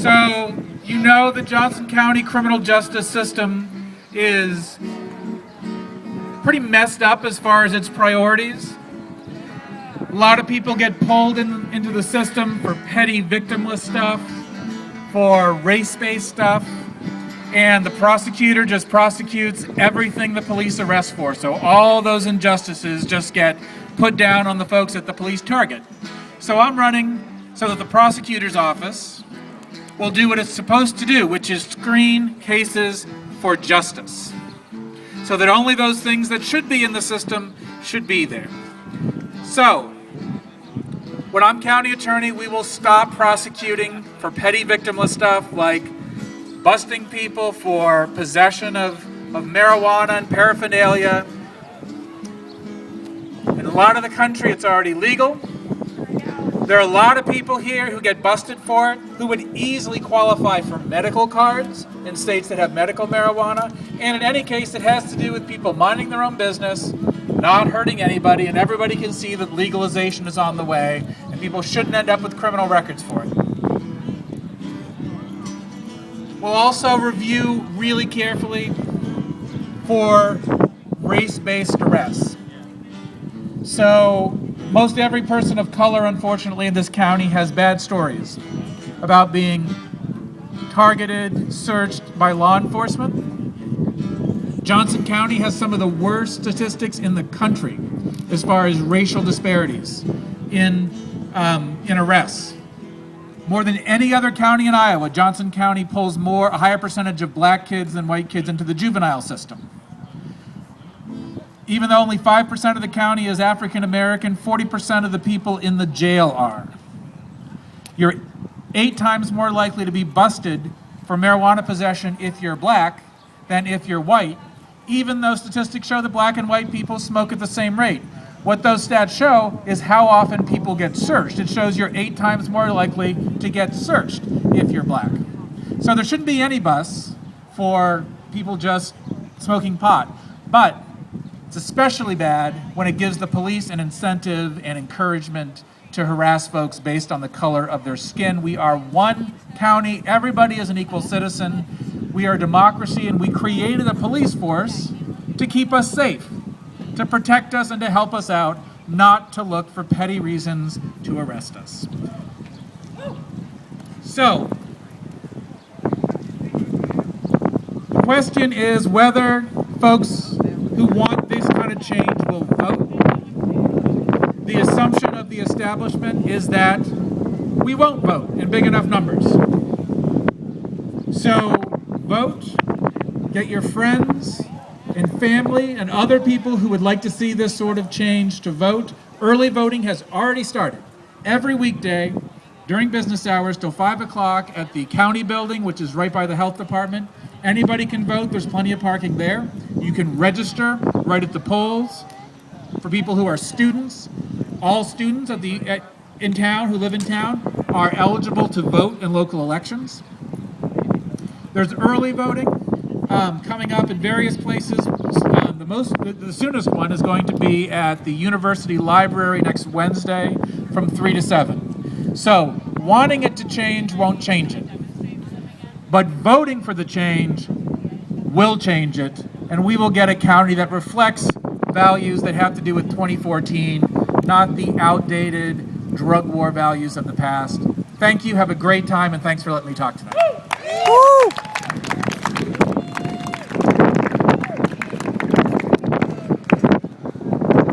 So, you know the Johnson County criminal justice system is pretty messed up as far as its priorities. A lot of people get pulled into the system for petty victimless stuff, for race-based stuff, and the prosecutor just prosecutes everything the police arrest for. So all those injustices just get put down on the folks that the police target. So I'm running so that the prosecutor's office will do what it's supposed to do, which is screen cases for justice. So that only those things that should be in the system should be there. So, when I'm county attorney, we will stop prosecuting for petty victimless stuff like busting people for possession of marijuana and paraphernalia. In a lot of the country, it's already legal. There are a lot of people here who get busted for it who would easily qualify for medical cards in states that have medical marijuana. And in any case, it has to do with people minding their own business, not hurting anybody, and everybody can see that legalization is on the way, and people shouldn't end up with criminal records for it. We'll also review really carefully for race-based arrests. So, most every person of color, unfortunately, in this county has bad stories about being targeted, searched by law enforcement. Johnson County has some of the worst statistics in the country as far as racial disparities in arrests. More than any other county in Iowa, Johnson County pulls a higher percentage of black kids than white kids into the juvenile system. Even though only 5% of the county is African American, 40% of the people in the jail are. You're 8 times more likely to be busted for marijuana possession if you're black than if you're white, even though statistics show that black and white people smoke at the same rate. What those stats show is how often people get searched. It shows you're 8 times more likely to get searched if you're black. So there shouldn't be any bus for people just smoking pot. But it's especially bad when it gives the police an incentive and encouragement to harass folks based on the color of their skin. We are one county. Everybody is an equal citizen. We are a democracy, and we created a police force to keep us safe, to protect us and to help us out, not to look for petty reasons to arrest us. So, the question is whether folks who want this kind of change will vote. The assumption of the establishment is that we won't vote in big enough numbers. So vote, get your friends and family and other people who would like to see this sort of change to vote. Early voting has already started. Every weekday during business hours till 5 o'clock at the county building, which is right by the health department. Anybody can vote. There's plenty of parking there. You can register right at the polls. For people who are students, all students in town who live in town are eligible to vote in local elections. There's early voting coming up in various places. The soonest one is going to be at the University Library next Wednesday from 3 to 7. So wanting it to change won't change it. But voting for the change will change it, and we will get a county that reflects values that have to do with 2014, not the outdated drug war values of the past. Thank you, have a great time, and thanks for letting me talk tonight. Woo!